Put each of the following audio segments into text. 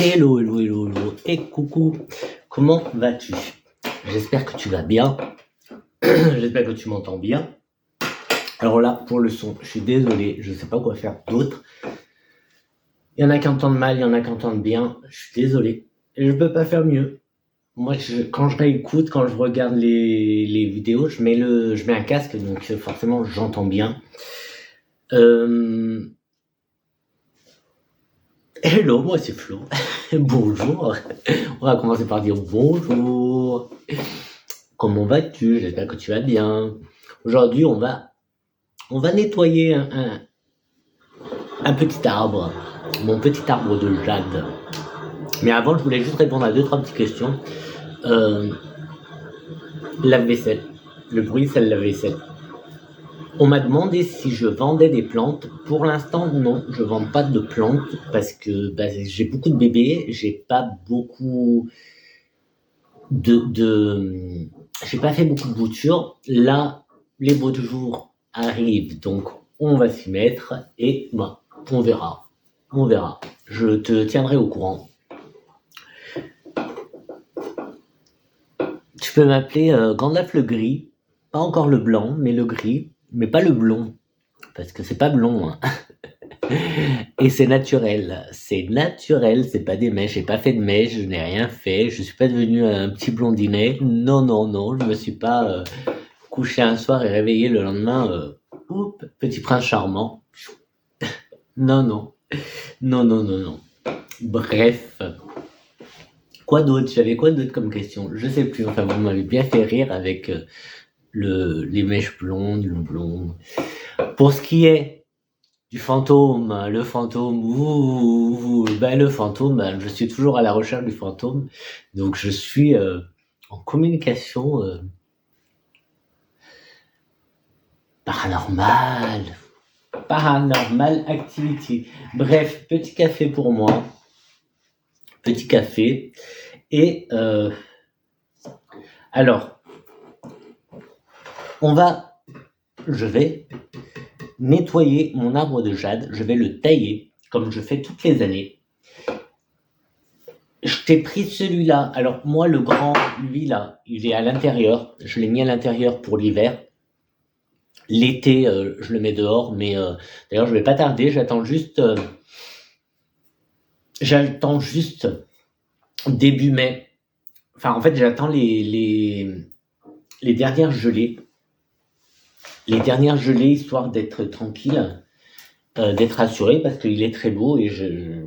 Hello, hello, hello, hello, et coucou, comment vas-tu? J'espère que tu vas bien, j'espère que tu m'entends bien. Alors là, pour le son, je suis désolé, je sais pas quoi faire d'autre. Il y en a qui entendent mal, il y en a qui entendent bien, je suis désolé, et je peux pas faire mieux. Moi, quand je réécoute, quand je regarde les vidéos, je mets un casque, donc forcément j'entends bien. Hello, moi c'est Flo. Bonjour. On va commencer par dire bonjour. Comment vas-tu? J'espère que tu vas bien. Aujourd'hui, on va nettoyer un petit arbre. Mon petit arbre de jade. Mais avant, je voulais juste répondre à 2-3 petites questions. Lave-vaisselle. Le bruit, c'est le lave-vaisselle. On m'a demandé si je vendais des plantes. Pour l'instant, non, je vends pas de plantes parce que j'ai beaucoup de bébés, j'ai pas beaucoup j'ai pas fait beaucoup de boutures. Là, les beaux jours arrivent, donc on va s'y mettre et on verra. On verra. Je te tiendrai au courant. Tu peux m'appeler Gandalf le gris, pas encore le blanc, mais le gris, mais pas le blond, parce que c'est pas blond. Hein. Et c'est naturel, c'est pas des mèches, j'ai pas fait de mèches, je n'ai rien fait, je suis pas devenu un petit blondinet, non, je me suis pas couché un soir et réveillé le lendemain, petit prince charmant. Non. Bref. Quoi d'autre? J'avais quoi d'autre comme question? Je sais plus, enfin vous m'avez bien fait rire avec les mèches blondes, le blond. Pour ce qui est du fantôme, le fantôme, le fantôme, je suis toujours à la recherche du fantôme, donc je suis en communication paranormal activity. Bref, petit café pour moi, petit café, et alors, je vais nettoyer mon arbre de jade, je vais le tailler, comme je fais toutes les années. Je t'ai pris celui-là. Alors moi, le grand, lui là, il est à l'intérieur. Je l'ai mis à l'intérieur pour l'hiver. L'été, je le mets dehors, mais d'ailleurs, je vais pas tarder. J'attends juste début mai. Enfin, en fait, j'attends les dernières gelées. Les dernières gelées, histoire d'être tranquille, d'être assuré, parce qu'il est très beau et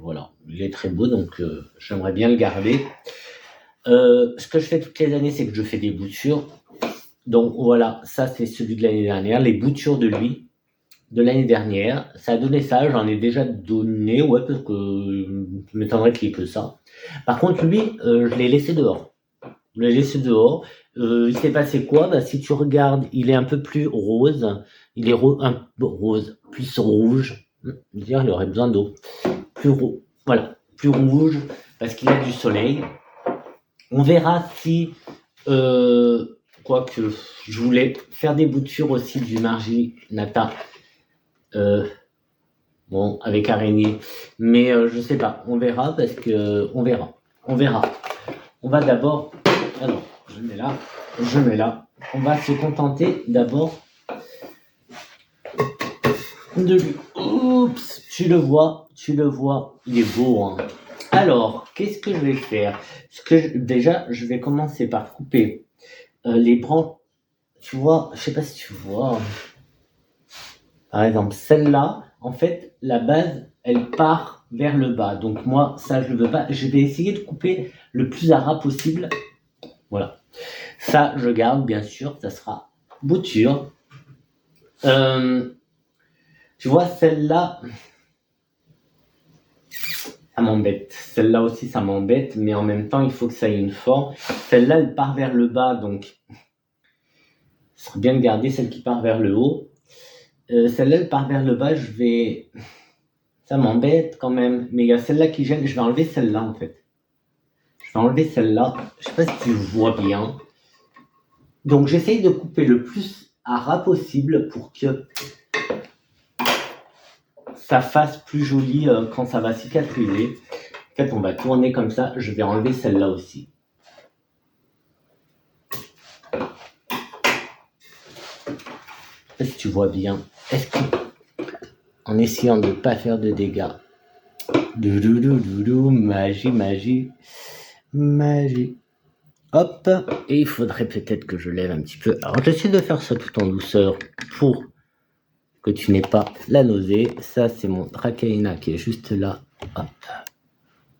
voilà, il est très beau, donc j'aimerais bien le garder. Ce que je fais toutes les années, c'est que je fais des boutures. Donc voilà, ça c'est celui de l'année dernière, les boutures de lui de l'année dernière. Ça a donné ça, j'en ai déjà donné, parce que je m'étonnerait qu'il y ait que ça. Par contre, lui, je l'ai laissé dehors. Il s'est passé quoi? Si tu regardes, il est un peu plus rose. Il est un peu rose, plus rouge. Dire, il aurait besoin d'eau. Plus rouge, parce qu'il a du soleil. On verra si, quoique, je voulais faire des boutures aussi du marginata. Avec araignée. Mais je sais pas, on verra, parce que on verra. On va d'abord, alors, je mets là. On va se contenter d'abord de lui. Oups, tu le vois, il est beau. Hein. Alors, qu'est-ce que je vais faire? Déjà, je vais commencer par couper les branches. Tu vois, je sais pas si tu vois. Par exemple, celle-là, en fait, la base, elle part vers le bas. Donc moi, ça, je ne veux pas. Je vais essayer de couper le plus à ras possible. Voilà. Ça, je garde, bien sûr. Ça sera bouture. Tu vois, celle-là, ça m'embête. Celle-là aussi, ça m'embête. Mais en même temps, il faut que ça ait une forme. Celle-là, elle part vers le bas. Donc, ce serait bien de garder celle qui part vers le haut. Celle-là, elle part vers le bas. Ça m'embête quand même. Mais il y a celle-là qui gêne. Je vais enlever celle-là, en fait. Je vais enlever celle-là. Je sais pas si tu vois bien. Donc, j'essaye de couper le plus à ras possible pour que ça fasse plus joli quand ça va cicatriser. fait, on va tourner comme ça. Je vais enlever celle-là aussi. Est-ce que tu vois bien? Est-ce que, en essayant de ne pas faire de dégâts, magie, magie, magie. Hop, et il faudrait peut-être que je lève un petit peu. Alors j'essaie de faire ça tout en douceur pour que tu n'aies pas la nausée. Ça, c'est mon Dracaena qui est juste là. Hop.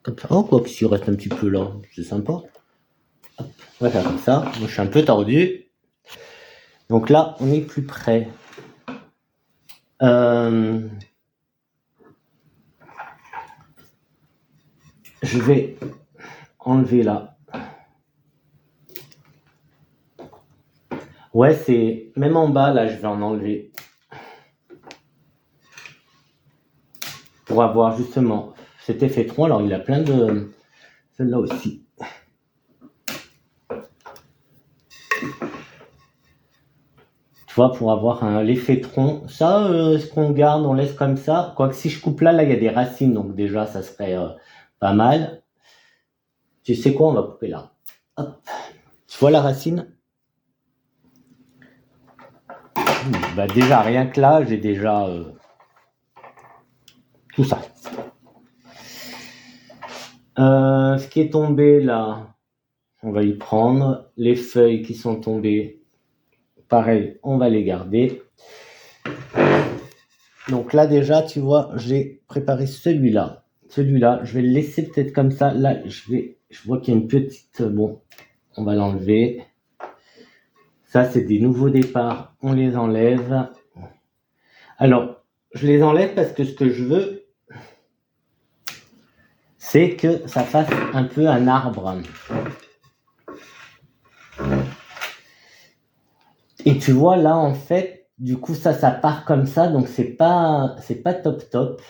Comme ça. Oh, quoi que s'il reste un petit peu là, c'est sympa. Hop. On va faire comme ça. Moi, je suis un peu tordu. Donc là, on est plus près. Je vais enlever là. Ouais, c'est même en bas, là, je vais en enlever. Pour avoir justement cet effet tronc. Alors, il a plein de... Celle-là aussi. Tu vois, pour avoir l'effet tronc. Ça, ce qu'on garde, on laisse comme ça. Quoique si je coupe là, il y a des racines. Donc déjà, ça serait pas mal. Tu sais quoi, on va couper là. Hop. Tu vois la racine? Bah déjà, rien que là, j'ai déjà tout ça. Ce qui est tombé là, on va y prendre. Les feuilles qui sont tombées, pareil, on va les garder. Donc là déjà, tu vois, j'ai préparé celui-là. Celui-là, je vais le laisser peut-être comme ça. Là, je vois qu'il y a une petite... Bon, on va l'enlever. Ça, c'est des nouveaux départs. On les enlève. Alors, je les enlève parce que ce que je veux, c'est que ça fasse un peu un arbre. Et tu vois, là, en fait, du coup, ça part comme ça. Donc, c'est pas top.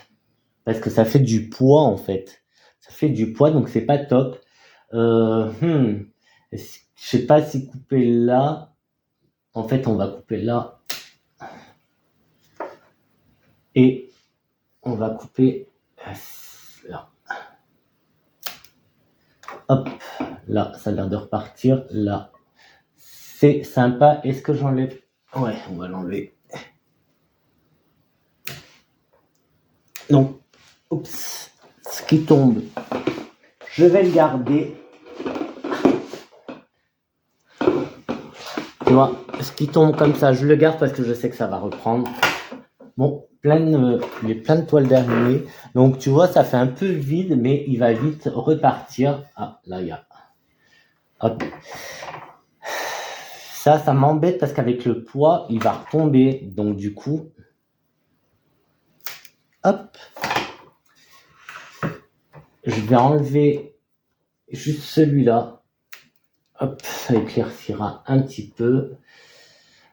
Parce que ça fait du poids, en fait. Ça fait du poids, donc c'est pas top. Je sais pas si couper là. En fait, on va couper là. Et on va couper là. Hop, là, ça a l'air de repartir. Là, c'est sympa. Est-ce que j'enlève? Ouais, on va l'enlever. Donc, oups, ce qui tombe, je vais le garder. Tu vois, ce qui tombe comme ça, je le garde parce que je sais que ça va reprendre. Bon, plein de toiles d'araignée. Donc, tu vois, ça fait un peu vide, mais il va vite repartir. Ah, là, il y a... Hop. Ça m'embête parce qu'avec le poids, il va retomber. Donc, du coup... Hop. Je vais enlever juste celui-là. Hop, ça éclaircira un petit peu.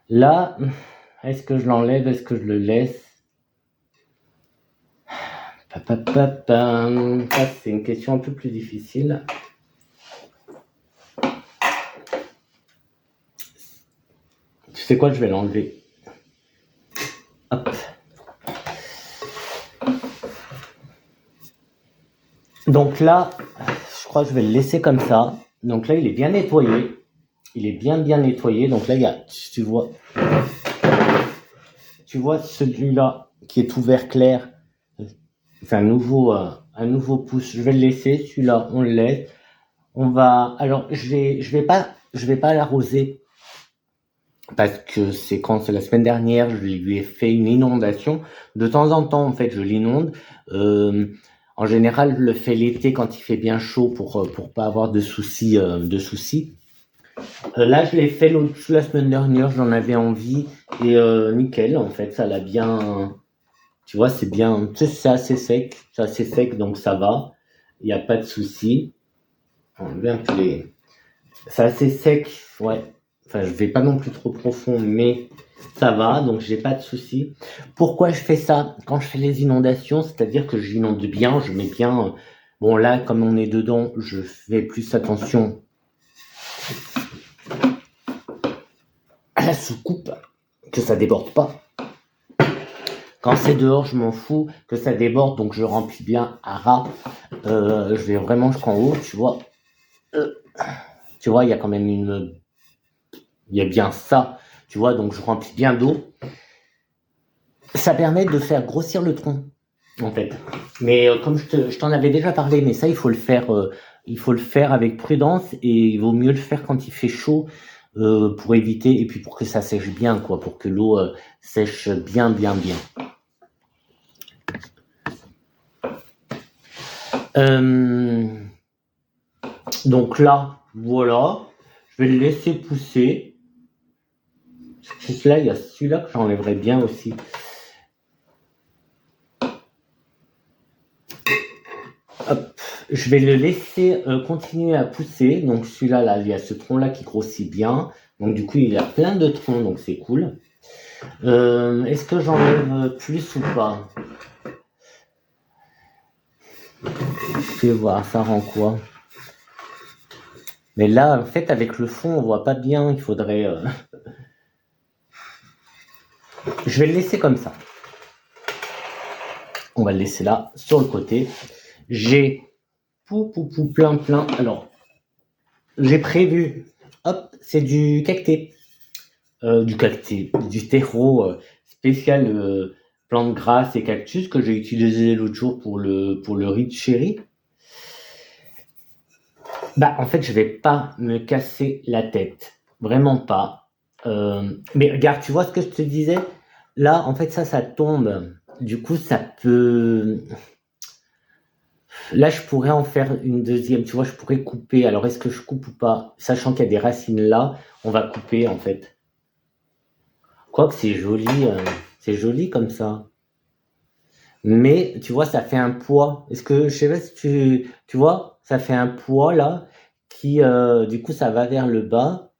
Là, est-ce que je l'enlève? Est-ce que je le laisse? Ça, c'est une question un peu plus difficile. Tu sais quoi? Je vais l'enlever. Hop. Donc là, je crois que je vais le laisser comme ça. Donc là, il est bien nettoyé. Il est bien nettoyé. Donc là, il y a, tu vois celui-là qui est tout vert clair. C'est un nouveau pouce. Je vais le laisser. Celui-là, on le laisse. On va, alors, je vais pas l'arroser parce que c'est la semaine dernière, je lui ai fait une inondation. De temps en temps, en fait, je l'inonde. En général, je le fais l'été quand il fait bien chaud pour pas avoir de soucis. Là, je l'ai fait la semaine dernière, j'en avais envie et nickel. En fait, ça l'a bien. Tu vois, c'est bien. C'est assez sec, donc ça va. Il n'y a pas de souci. C'est assez sec, ouais. Enfin, je vais pas non plus trop profond, mais ça va, donc j'ai pas de souci. Pourquoi je fais ça? Quand je fais les inondations, c'est-à-dire que j'inonde bien, je mets bien... Bon, là, comme on est dedans, je fais plus attention à la soucoupe, que ça déborde pas. Quand c'est dehors, je m'en fous que ça déborde, donc je remplis bien à ras. Je vais vraiment jusqu'en haut, tu vois. Tu vois, il y a quand même il y a bien ça, tu vois, donc je remplis bien d'eau. Ça permet de faire grossir le tronc, en fait. Mais comme je t'en avais déjà parlé, mais ça, il faut le faire avec prudence et il vaut mieux le faire quand il fait chaud pour éviter et puis pour que ça sèche bien, quoi, pour que l'eau sèche bien, bien, bien. Donc là, voilà, je vais le laisser pousser. Juste là, il y a celui-là que j'enlèverais bien aussi. Hop, je vais le laisser continuer à pousser. Donc celui-là, là, il y a ce tronc-là qui grossit bien. Donc du coup, il y a plein de troncs, donc c'est cool. Est-ce que j'enlève plus ou pas? Je vais voir, ça rend quoi? Mais là, en fait, avec le fond, on voit pas bien. Il faudrait... Je vais le laisser comme ça. On va le laisser là, sur le côté. J'ai plein. Alors, j'ai prévu... Hop, c'est du cacté. Du terreau spécial plantes grasses et cactus que j'ai utilisé l'autre jour pour le riz de chéri. Bah, en fait, je vais pas me casser la tête. Vraiment pas. Mais regarde, tu vois ce que je te disais? Là, en fait, ça tombe. Du coup, ça peut... Là, je pourrais en faire une deuxième. Tu vois, je pourrais couper. Alors, est-ce que je coupe ou pas? Sachant qu'il y a des racines là, on va couper, en fait. Quoique, c'est joli comme ça. Mais, tu vois, ça fait un poids. Est-ce que, je sais pas si tu vois, ça fait un poids là, qui, du coup, ça va vers le bas.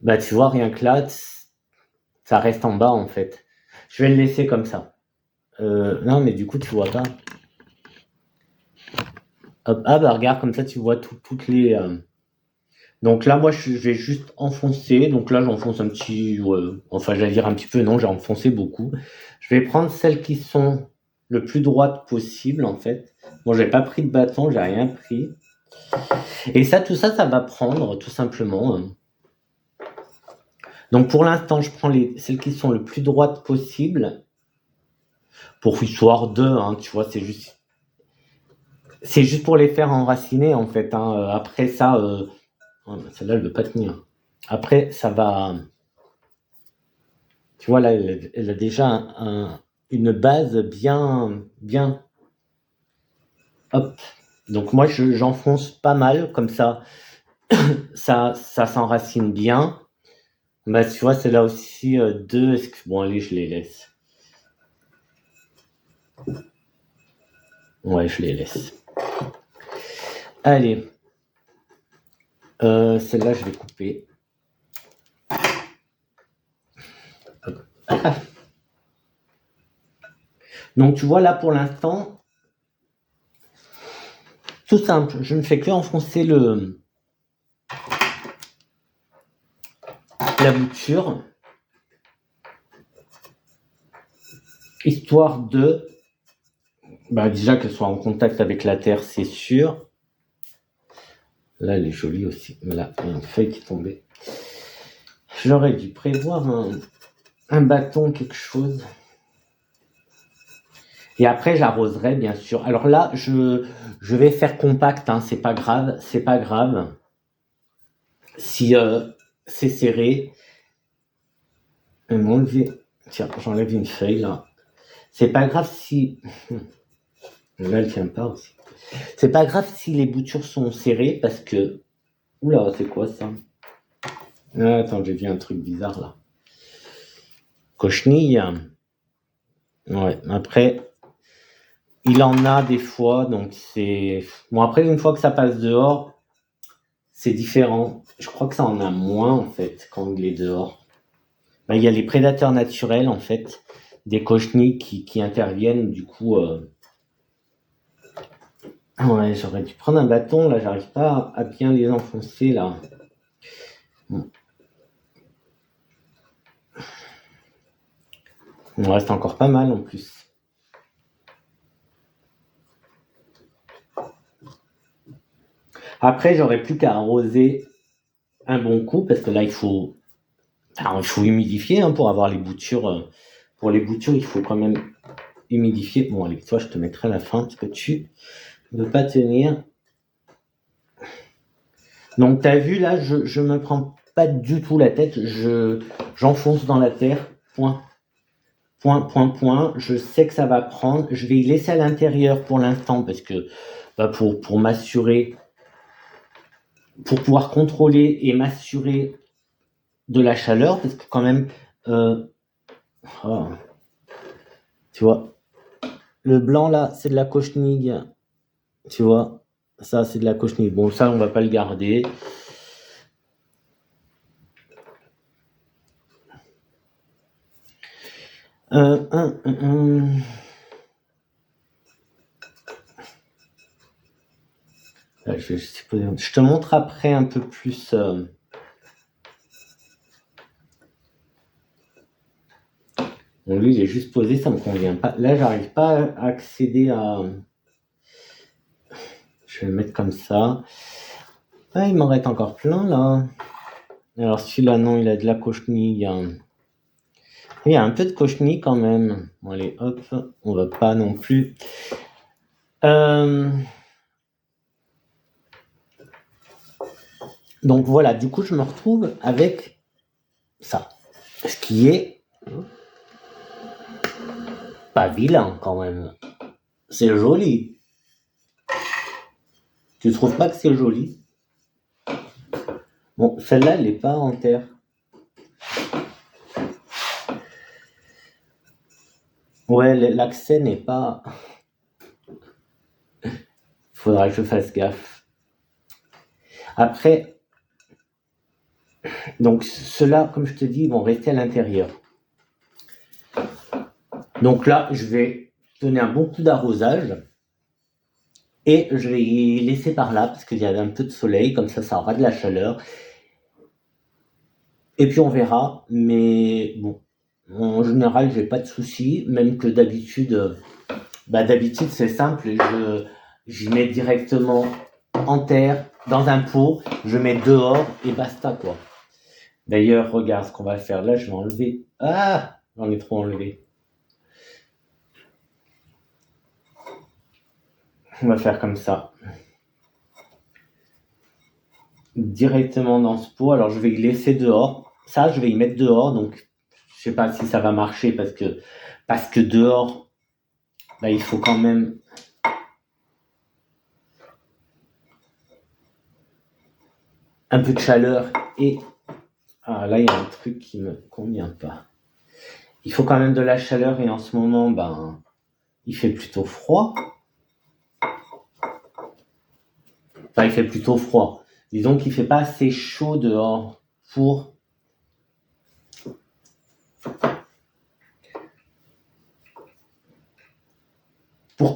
Bah, tu vois, rien que là, ça reste en bas, en fait. Je vais le laisser comme ça. Non, mais du coup, tu vois pas. Hop, ah, bah, regarde, comme ça, tu vois toutes les. Donc là, moi, je vais juste enfoncer. Donc là, j'enfonce un petit. Enfin, j'allais dire un petit peu, non, j'ai enfoncé beaucoup. Je vais prendre celles qui sont le plus droites possible, en fait. Bon, j'ai pas pris de bâton, j'ai rien pris. Et ça, tout ça, ça va prendre, tout simplement. Donc pour l'instant, je prends celles qui sont le plus droites possible. Pour histoire de, hein, tu vois, c'est juste pour les faire enraciner, en fait. Hein. Après ça, celle-là, elle veut pas tenir. Après, ça va. Tu vois, là, elle a déjà une base bien, bien. Hop. Donc moi, j'enfonce pas mal, comme ça s'enracine bien. Bah, tu vois, c'est là aussi deux. Bon, allez, je les laisse. Ouais, je les laisse. Allez. Celle-là, je vais couper. Donc, tu vois, là, pour l'instant, tout simple. Je ne fais que enfoncer la bouture. Histoire de... Bah, déjà qu'elle soit en contact avec la terre, c'est sûr. Là, elle est jolie aussi. Là, il y a une feuille qui est tombée. J'aurais dû prévoir un bâton, quelque chose. Et après, j'arroserai, bien sûr. Alors là, je vais faire compact, hein, c'est pas grave, c'est pas grave. Si c'est serré, tiens, j'enlève une feuille là. C'est pas grave si... Là, elle tient pas aussi. C'est pas grave si les boutures sont serrées parce que... Oula, c'est quoi ça? Ah, attends, j'ai vu un truc bizarre là. Cochenille. Ouais, après, il en a des fois, donc c'est... Bon, après, une fois que ça passe dehors, c'est différent. Je crois que ça en a moins, en fait, quand il est dehors. Bah, il y a les prédateurs naturels, en fait, des cochenilles qui interviennent, du coup... Ouais, j'aurais dû prendre un bâton, là, j'arrive pas à bien les enfoncer, là. Bon. Il me reste encore pas mal en plus. Après, j'aurais plus qu'à arroser un bon coup parce que là, il faut humidifier pour avoir les boutures. Pour les boutures, il faut quand même humidifier. Bon, allez, toi, je te mettrai à la fin parce que tu ne veux pas tenir. Donc, tu as vu, là, je me prends pas du tout la tête. J'enfonce dans la terre. Point. Point, point, point. Je sais que ça va prendre. Je vais y laisser à l'intérieur pour l'instant parce que pour m'assurer, pour pouvoir contrôler et m'assurer de la chaleur parce que quand même, tu vois, le blanc là, c'est de la cochenille. Tu vois, ça c'est de la cochenille. Bon, ça on va pas le garder. Je te montre après un peu plus. Bon, lui, il est juste posé, ça me convient pas. Là, j'arrive pas à accéder à. Je vais le mettre comme ça. Ah, il m'en reste encore plein là. Alors celui-là, non, il a de la cochenille. Il y a un peu de cochenille quand même. Bon, allez, hop, on va pas non plus. Donc voilà, du coup, je me retrouve avec ça. Ce qui est pas vilain quand même. C'est joli. Tu trouves pas que c'est joli? Bon, celle-là, elle n'est pas en terre. Ouais, l'accès n'est pas. Faudra que je fasse gaffe. Après, donc ceux-là, comme je te dis, ils vont rester à l'intérieur. Donc là, je vais donner un bon coup d'arrosage et je vais y laisser par là parce qu'il y a un peu de soleil, comme ça aura de la chaleur. Et puis on verra, mais bon, en général, j'ai pas de soucis, même que d'habitude, c'est simple, j'y mets directement en terre, dans un pot, je mets dehors et basta quoi. D'ailleurs, regarde ce qu'on va faire là, je vais enlever. Ah, j'en ai trop enlevé. On va faire comme ça. Directement dans ce pot, alors je vais y laisser dehors. Ça, je vais y mettre dehors, donc je sais pas si ça va marcher parce que dehors, il faut quand même un peu de chaleur et là il y a un truc qui me convient pas. Il faut quand même de la chaleur et en ce moment il fait plutôt froid. Enfin, il fait plutôt froid. Disons qu'il fait pas assez chaud dehors pour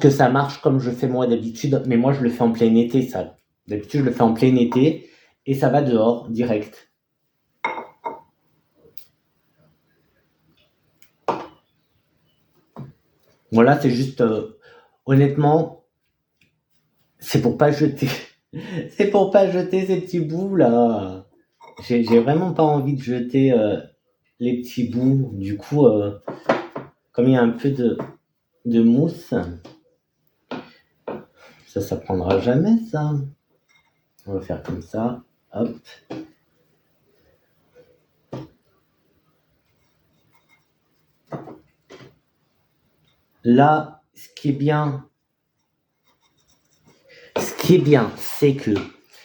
que ça marche comme je fais moi d'habitude, mais moi je le fais en plein été ça. D'habitude je le fais en plein été et ça va dehors direct. Voilà, c'est juste honnêtement, c'est pour pas jeter. C'est pour pas jeter ces petits bouts là. J'ai vraiment pas envie de jeter les petits bouts. Du coup, comme il y a un peu de mousse, ça prendra jamais ça. On va faire comme ça. Hop. Là, ce qui est bien, c'est que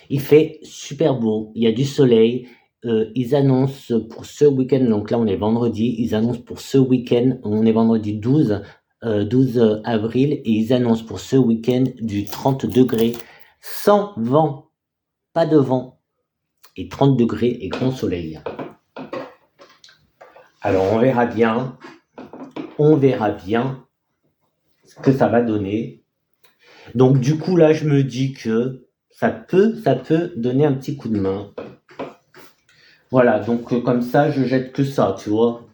il fait super beau. Il y a du soleil. Ils annoncent pour ce week-end, donc là on est vendredi, ils annoncent pour ce week-end, on est vendredi 12 avril, et ils annoncent pour ce week-end du 30 degrés, sans vent, pas de vent, et 30 degrés et grand soleil. Alors on verra bien ce que ça va donner. Donc du coup là je me dis que ça peut donner un petit coup de main. Voilà, donc comme ça je jette que ça, tu vois.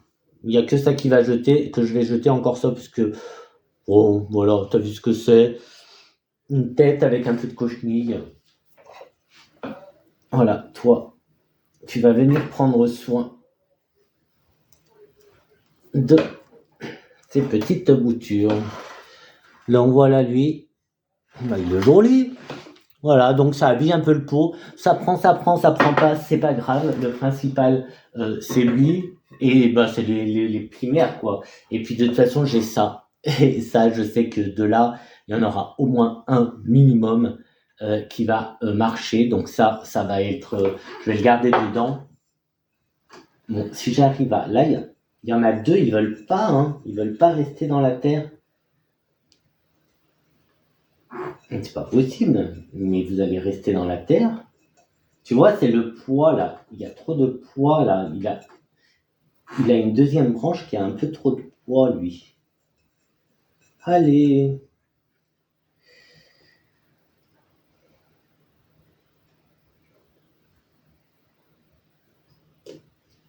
Il n'y a que ça qui va jeter, que je vais jeter encore ça, parce que, bon, voilà, t'as vu ce que c'est. Une tête avec un peu de cochenille. Voilà, toi, tu vas venir prendre soin de ces petites boutures. Donc voilà lui, il est joli. Voilà, donc ça habille un peu le pot. Ça prend pas, c'est pas grave. Le principal, c'est lui. Et c'est les primaires, quoi. Et puis de toute façon, j'ai ça. Et ça, je sais que de là, il y en aura au moins un minimum qui va marcher. Donc ça va être... je vais le garder dedans. Bon, si j'arrive à... Là, il y en a deux, ils veulent pas, hein. Ils veulent pas rester dans la terre. C'est pas possible, mais vous allez rester dans la terre. Tu vois, c'est le poids là. Il y a trop de poids là. Il a une deuxième branche qui a un peu trop de poids, lui. Allez.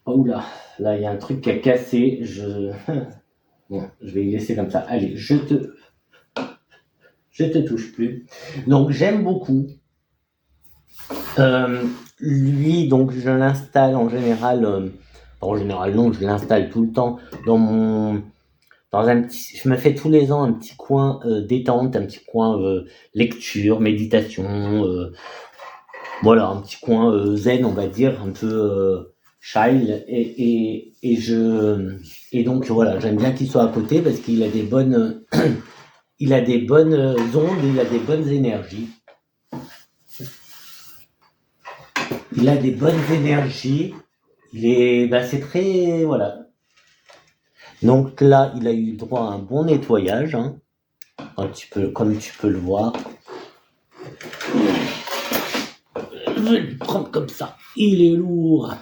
Oh là, il y a un truc qui a cassé. Bon, je vais y laisser comme ça. Allez, je te touche plus. Donc, j'aime beaucoup. Lui, donc, je l'installe en général. En général, non, je l'installe tout le temps dans je me fais tous les ans un petit coin détente, un petit coin lecture, méditation, voilà, un petit coin zen, on va dire, un peu child, et donc voilà, j'aime bien qu'il soit à côté parce qu'il a des bonnes, il a des bonnes ondes, il a des bonnes énergies. Il a des bonnes énergies. C'est très, voilà. Donc là, il a eu droit à un bon nettoyage, hein, comme tu peux le voir. Je vais le prendre comme ça. Il est lourd.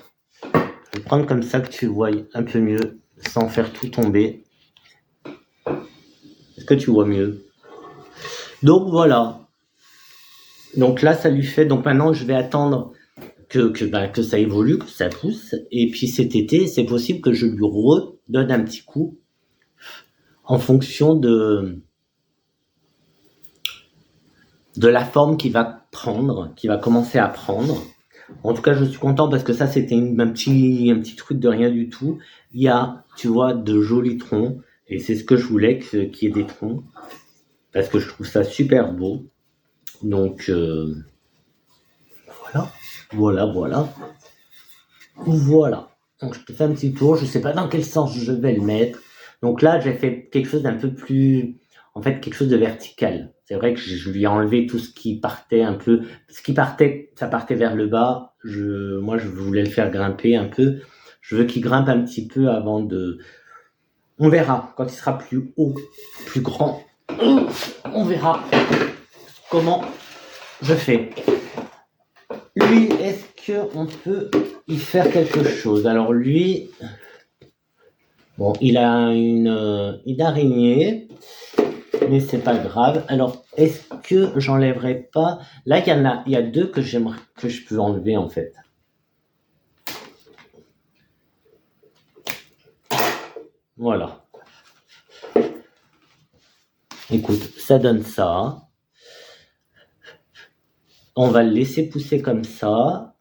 Je vais le prendre comme ça que tu vois un peu mieux, sans faire tout tomber. Est-ce que tu vois mieux? Donc voilà. Donc là, ça lui fait. Donc maintenant, je vais attendre que ça évolue, que ça pousse. Et puis cet été, c'est possible que je lui redonne un petit coup en fonction de la forme qu'il va prendre, qu'il va commencer à prendre. En tout cas, je suis content parce que ça, c'était un petit truc de rien du tout. Il y a, tu vois, de jolis troncs. Et c'est ce que je voulais, qu'il y ait des troncs. Parce que je trouve ça super beau. Donc, voilà. Donc, je te fais un petit tour. Je sais pas dans quel sens je vais le mettre. Donc là, j'ai fait quelque chose d'un peu plus... En fait, quelque chose de vertical. C'est vrai que je lui ai enlevé tout ce qui partait un peu... ça partait vers le bas. Moi, je voulais le faire grimper un peu. Je veux qu'il grimpe un petit peu avant de... On verra. Quand il sera plus haut, plus grand, on verra comment je fais. Lui, est-ce qu'on peut y faire quelque chose? Alors lui... Bon, il a une araignée, mais c'est pas grave. Alors, est-ce que j'enlèverai pas... Là, il y a deux que je peux enlever, en fait. Voilà. Écoute, ça donne ça. On va le laisser pousser comme ça.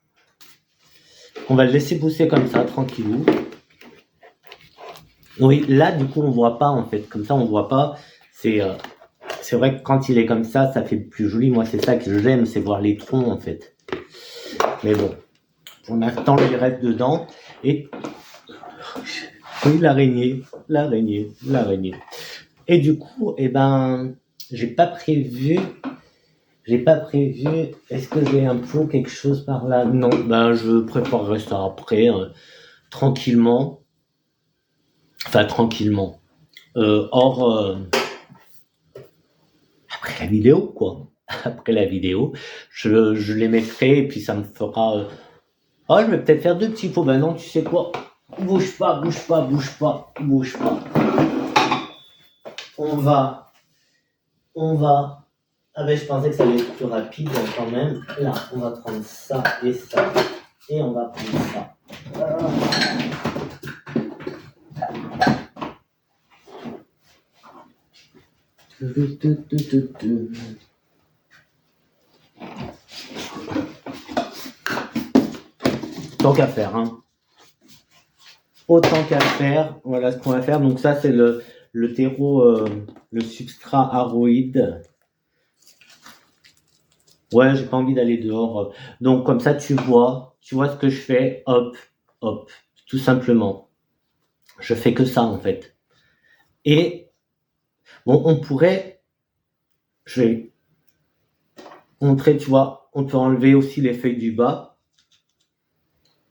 Tranquillou. Oui, là, du coup, on voit pas, en fait. Comme ça, on voit pas. C'est vrai que quand il est comme ça fait plus joli. Moi, c'est ça que j'aime, c'est voir les troncs, en fait. Mais bon, pour l'instant, il reste dedans. Et oui, l'araignée. Et du coup, j'ai pas prévu. Est-ce que j'ai un pot, quelque chose par là? Non, je préparerai ça après, tranquillement. Enfin, tranquillement. Après la vidéo, quoi. Après la vidéo, je les mettrai et puis ça me fera... je vais peut-être faire deux petits pots. Non, tu sais quoi? Bouge pas. On va... je pensais que ça allait être plus rapide quand même. Là, on va prendre ça et ça. Et on va prendre ça. Tant qu'à faire, hein. Autant qu'à faire, voilà ce qu'on va faire. Donc ça, c'est le terreau, le substrat aroïde. Ouais, j'ai pas envie d'aller dehors. Donc comme ça, tu vois ce que je fais. Hop, hop, tout simplement. Je fais que ça en fait. Et bon, je vais montrer, tu vois, on peut enlever aussi les feuilles du bas.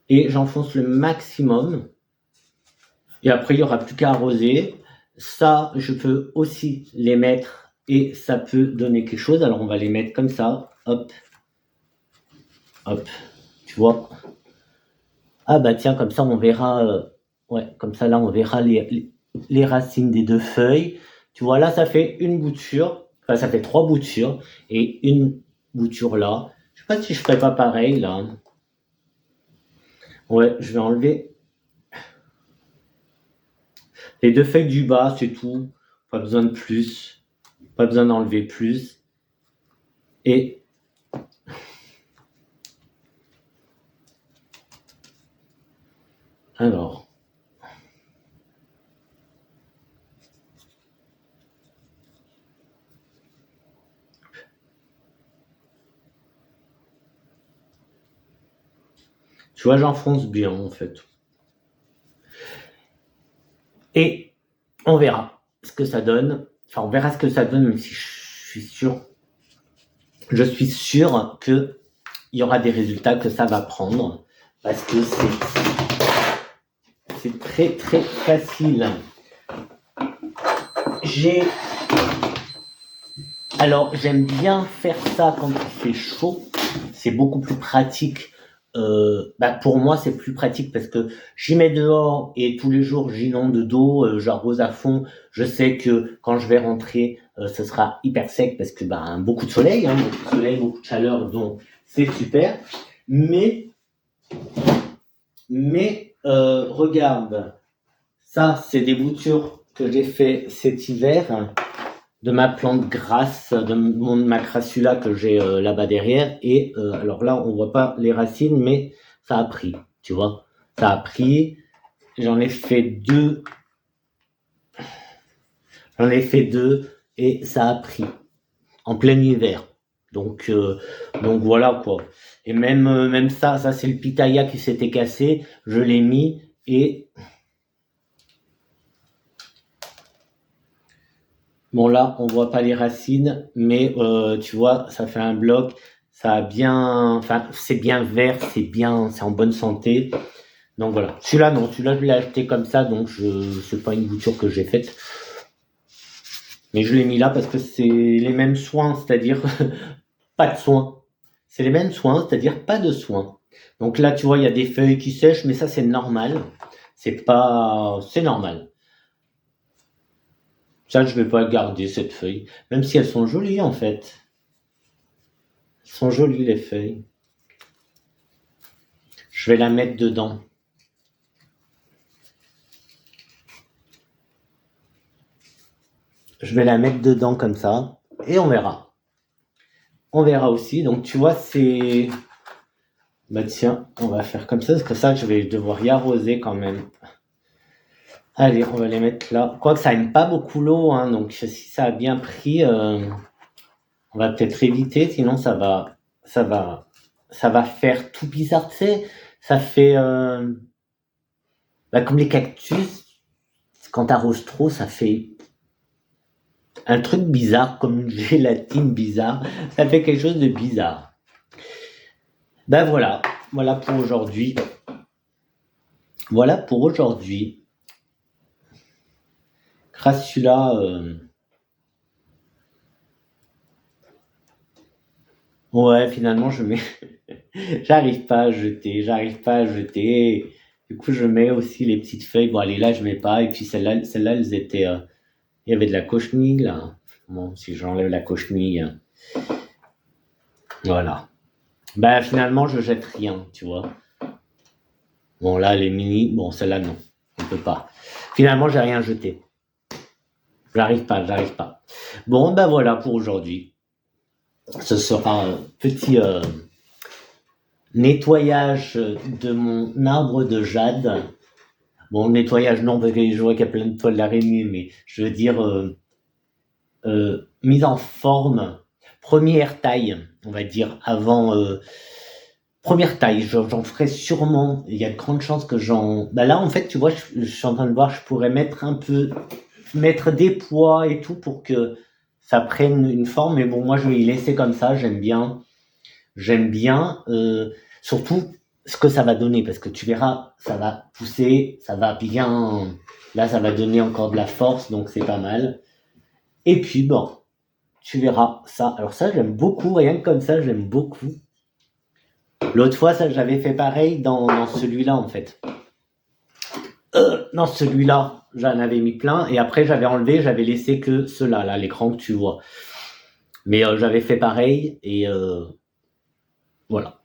Et j'enfonce le maximum. Et après, il n'y aura plus qu'à arroser. Ça, je peux aussi les mettre et ça peut donner quelque chose. Alors, on va les mettre comme ça. Hop. Hop. Tu vois. Ah bah tiens, comme ça, on verra. Ouais, comme ça, là, on verra les racines des deux feuilles. Tu vois, là, ça fait une bouture. Enfin, ça fait 3 boutures. Et une bouture là. Je sais pas si je ferais pas pareil, là. Ouais, je vais enlever les 2 feuilles du bas, c'est tout. Pas besoin de plus. Pas besoin d'enlever plus. Et alors, tu vois, j'enfonce bien en fait. Et on verra ce que ça donne. Enfin, on verra ce que ça donne, même si je suis sûr que il y aura des résultats que ça va prendre, parce que c'est très très facile. Alors, j'aime bien faire ça quand il fait chaud. C'est beaucoup plus pratique. Pour moi, c'est plus pratique parce que j'y mets dehors et tous les jours, j'inonde d'eau, j'arrose à fond. Je sais que quand je vais rentrer, ce sera hyper sec parce que beaucoup de soleil, beaucoup de chaleur, donc c'est super. Mais regarde, ça, c'est des boutures que j'ai fait cet hiver de ma plante grasse, de ma crassula que j'ai là-bas derrière. Et alors là, on voit pas les racines, mais ça a pris, tu vois. Ça a pris. J'en ai fait deux. J'en ai fait deux et ça a pris en plein hiver. Donc voilà quoi. Et même ça c'est le pitaya qui s'était cassé. Je l'ai mis et bon là, on voit pas les racines, mais tu vois, ça fait un bloc, ça a bien, enfin c'est bien vert, c'est en bonne santé. Donc voilà. Celui-là non, celui-là je l'ai acheté comme ça, donc c'est pas une bouture que j'ai faite, mais je l'ai mis là parce que c'est les mêmes soins, c'est-à-dire pas de soins. C'est les mêmes soins, c'est-à-dire pas de soins. Donc là, tu vois, il y a des feuilles qui sèchent, mais ça c'est normal. C'est normal. Ça, je vais pas garder cette feuille, même si elles sont jolies en fait. Elles sont jolies les feuilles. Je vais la mettre dedans. Je vais la mettre dedans comme ça et on verra. On verra aussi. Donc tu vois, c'est tiens, on va faire comme ça parce que ça, je vais devoir y arroser quand même. Allez, on va les mettre là. Quoique ça aime pas beaucoup l'eau, hein, donc si ça a bien pris, on va peut-être éviter, sinon ça va faire tout bizarre, tu sais. Ça fait comme les cactus, quand t'arroses trop, ça fait un truc bizarre, comme une gélatine bizarre. Ça fait quelque chose de bizarre. Voilà pour aujourd'hui. Voilà pour aujourd'hui. Crassula. Ouais, finalement, j'arrive pas à jeter. Du coup, je mets aussi les petites feuilles. Bon, allez, là, je mets pas. Et puis, celles-là, elles étaient, il y avait de la cochenille, là. Bon, si j'enlève la cochenille, voilà. Finalement, je jette rien, tu vois. Bon, là, les mini, bon, celle-là, non. On peut pas. Finalement, j'ai rien jeté. j'arrive pas. Bon, ben voilà pour aujourd'hui. Ce sera un petit nettoyage de mon arbre de jade. Bon, nettoyage non, parce que je vois qu'il y a plein de toiles d'araignée, mais je veux dire mise en forme. Première taille, on va dire, avant... première taille, j'en ferai sûrement. Il y a de grandes chances que j'en... Bah là, en fait, tu vois, je suis en train de voir, je pourrais mettre des poids et tout pour que ça prenne une forme. Mais bon, moi, je vais y laisser comme ça. J'aime bien, surtout ce que ça va donner, parce que tu verras, ça va pousser, ça va bien. Là, ça va donner encore de la force, donc c'est pas mal. Et puis, bon, tu verras ça. Alors ça, j'aime beaucoup. Rien que comme ça, j'aime beaucoup. L'autre fois, ça, j'avais fait pareil dans celui-là, en fait. Dans celui-là, j'en avais mis plein. Et après, j'avais enlevé, j'avais laissé que ceux-là, là, l'écran que tu vois. Mais j'avais fait pareil. Et voilà.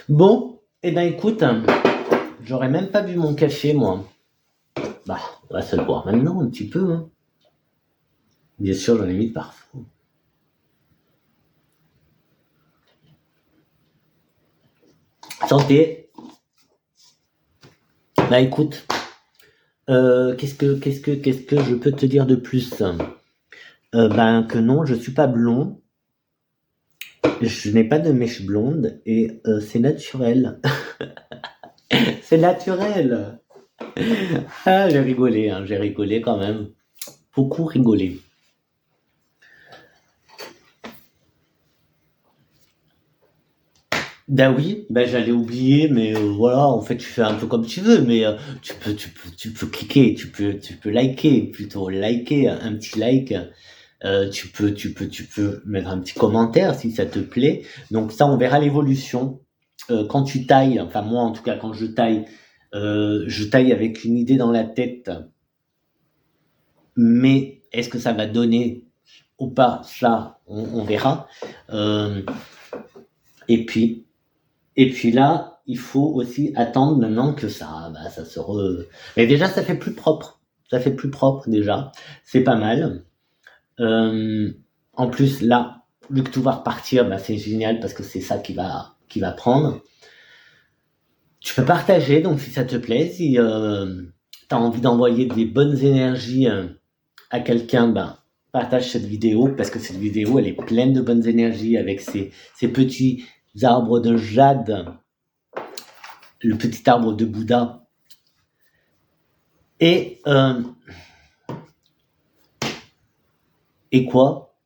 Bon, eh ben écoute, j'aurais même pas bu mon café, moi. Bah, on va se le boire maintenant, un petit peu. Hein. Bien sûr, j'en ai mis de parfois. Santé. Bah écoute, qu'est-ce que je peux te dire de plus? Ben que non, je suis pas blond. Je n'ai pas de mèche blonde et c'est naturel. C'est naturel. Ah, j'ai rigolé quand même. Beaucoup rigolé. Ben oui, ben j'allais oublier, mais voilà, en fait tu fais un peu comme tu veux, mais tu peux cliquer, tu peux liker, plutôt liker, un petit like. Tu peux mettre un petit commentaire si ça te plaît. Donc ça, on verra l'évolution. Quand tu tailles, enfin moi en tout cas quand je taille avec une idée dans la tête. Mais est-ce que ça va donner ou pas? Ça, on verra. Et puis là, il faut aussi attendre maintenant que ça se Mais déjà, ça fait plus propre. Ça fait plus propre déjà. C'est pas mal. En plus, là, vu que tout va repartir, c'est génial parce que c'est ça qui va prendre. Tu peux partager, donc si ça te plaît, si tu as envie d'envoyer des bonnes énergies à quelqu'un, partage cette vidéo parce que cette vidéo, elle est pleine de bonnes énergies avec ces petits arbres de jade, le petit arbre de Bouddha. Et quoi?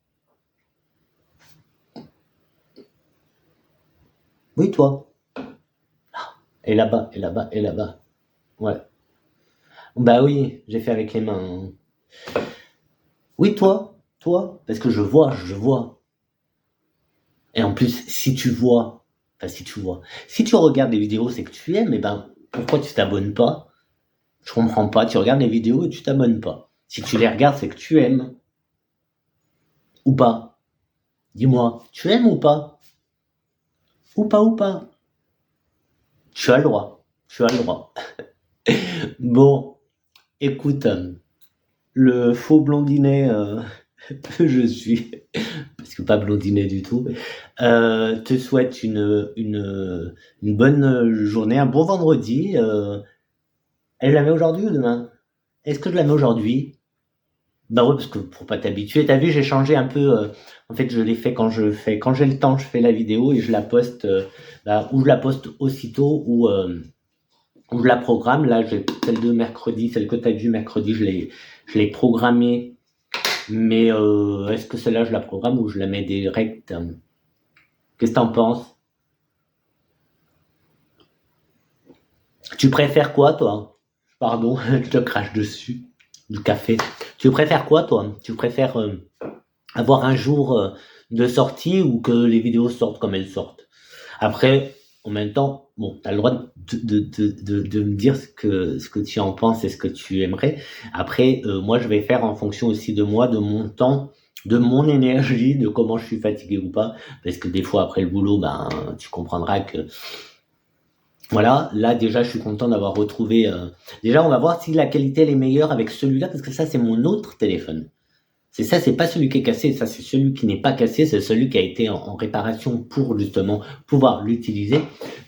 Oui, toi. Et là-bas, et là-bas, et là-bas. Ouais. Bah oui, j'ai fait avec les mains. Oui, toi, parce que je vois. Et en plus, si tu regardes les vidéos, c'est que tu aimes, et pourquoi tu t'abonnes pas? Je comprends pas, tu regardes les vidéos et tu t'abonnes pas. Si tu les regardes, c'est que tu aimes. Ou pas? Dis-moi, tu aimes ou pas? Ou pas? Tu as le droit. Bon, écoute, le faux blondinet que je suis, parce que pas blondinet du tout, te souhaite une bonne journée, un bon vendredi. Elle la met aujourd'hui ou demain? Est-ce que je la mets aujourd'hui? Bah ouais, parce que pour pas t'habituer, t'as vu, j'ai changé un peu. En fait, je l'ai fait quand j'ai le temps, je fais la vidéo et je la poste, ou je la poste aussitôt, ou je la programme. Là, j'ai celle de mercredi, celle que t'as vue mercredi, je l'ai programmée. Mais est-ce que celle-là, je la programme ou je la mets direct? Qu'est-ce que t'en penses? Tu préfères quoi, toi? Pardon, je te crache dessus. Du café. Tu préfères quoi, toi? Tu préfères avoir un jour de sortie ou que les vidéos sortent comme elles sortent? Après, en même temps, bon, tu as le droit de me dire ce que tu en penses et ce que tu aimerais. Après, moi, je vais faire en fonction aussi de moi, de mon temps, de mon énergie, de comment je suis fatigué ou pas. Parce que des fois, après le boulot, tu comprendras que Voilà, là déjà je suis content d'avoir retrouvé. Déjà on va voir si la qualité elle est meilleure avec celui-là parce que ça c'est mon autre téléphone. C'est ça, c'est pas celui qui est cassé, ça c'est celui qui n'est pas cassé, c'est celui qui a été en réparation pour justement pouvoir l'utiliser.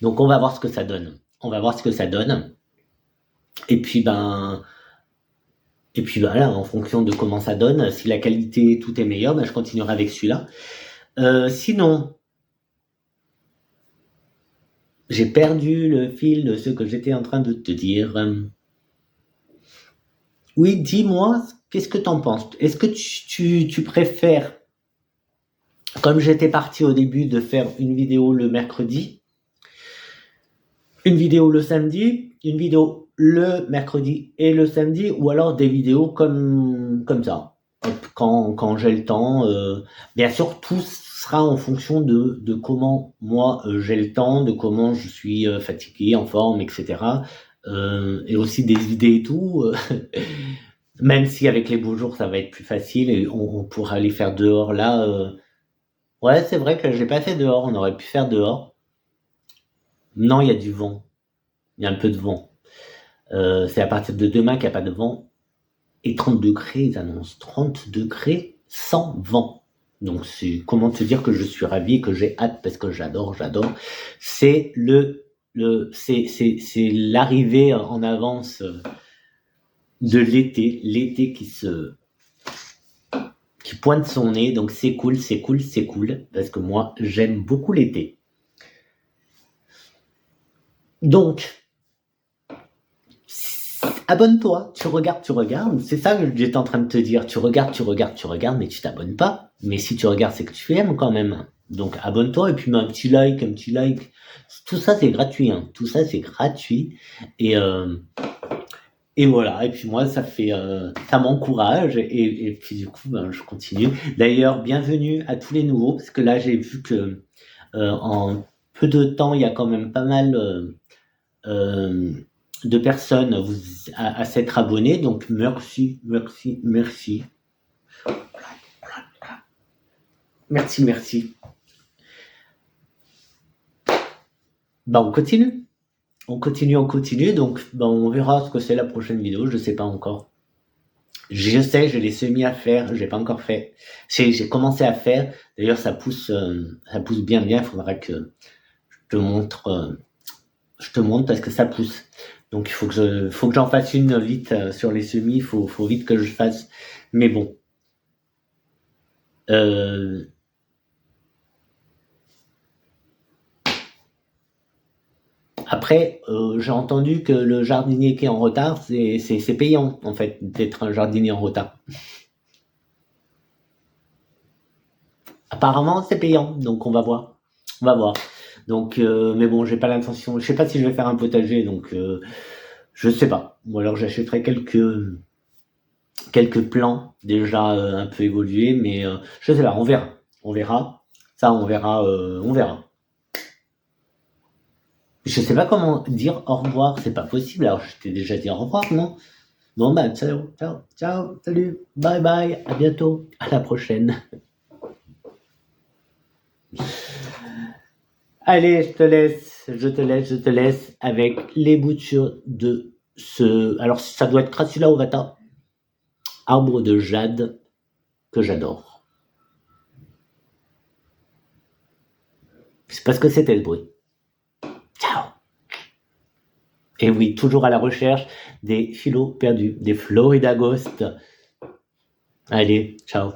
Donc on va voir ce que ça donne. On va voir ce que ça donne. Et puis voilà, en fonction de comment ça donne, si la qualité tout est meilleur, je continuerai avec celui-là. Sinon, j'ai perdu le fil de ce que j'étais en train de te dire. Oui, dis-moi, qu'est-ce que t'en penses? Est-ce que tu préfères, comme j'étais parti au début, de faire une vidéo le mercredi, une vidéo le samedi, une vidéo le mercredi et le samedi, ou alors des vidéos comme ça, quand j'ai le temps. Bien sûr, tout sera en fonction de comment moi j'ai le temps, de comment je suis fatigué, en forme, etc. Et aussi des idées et tout. Même si avec les beaux jours ça va être plus facile et on pourra aller faire dehors là. Ouais, c'est vrai que j'ai pas fait dehors, on aurait pu faire dehors. Non, il y a du vent. Il y a un peu de vent. C'est à partir de demain qu'il n'y a pas de vent. Et 30 degrés, ils annoncent 30 degrés sans vent. Donc c'est comment te dire que je suis ravi et que j'ai hâte parce que j'adore. C'est c'est l'arrivée en avance de l'été qui pointe son nez. Donc c'est cool parce que moi j'aime beaucoup l'été. Donc abonne-toi, tu regardes, c'est ça que j'étais en train de te dire, tu regardes, mais tu t'abonnes pas. Mais si tu regardes, c'est que tu aimes quand même. Donc abonne-toi et puis mets un petit like. Tout ça c'est gratuit, hein. Tout ça c'est gratuit. Et voilà, et puis moi ça fait ça m'encourage et puis du coup je continue. D'ailleurs, bienvenue à tous les nouveaux, parce que là j'ai vu que en peu de temps, il y a quand même pas mal de personnes à s'être abonnées, donc merci. On continue, donc on verra ce que c'est la prochaine vidéo, je sais pas encore. Je sais, je l'ai semi à faire, je l'ai pas encore fait. J'ai commencé à faire, d'ailleurs ça pousse bien, il faudra que je te montre parce que ça pousse. Donc il faut que j'en fasse une vite sur les semis, faut vite que je fasse. Mais bon. Après, j'ai entendu que le jardinier qui est en retard, c'est payant en fait d'être un jardinier en retard. Apparemment, c'est payant, donc on va voir. Donc, mais bon, j'ai pas l'intention. Je sais pas si je vais faire un potager, donc je sais pas. Ou alors j'achèterai quelques plants déjà un peu évolués, mais je sais pas. On verra. Ça, on verra. Je sais pas comment dire au revoir. C'est pas possible. Alors, je t'ai déjà dit au revoir, non? Bon, ciao, salut, bye bye, à bientôt, à la prochaine. Allez, je te laisse avec les boutures de ce. Alors, ça doit être Crassula ovata, arbre de jade que j'adore. C'est parce que c'était le bruit. Ciao. Et oui, toujours à la recherche des philos perdus, des Florida Ghost. Allez, ciao.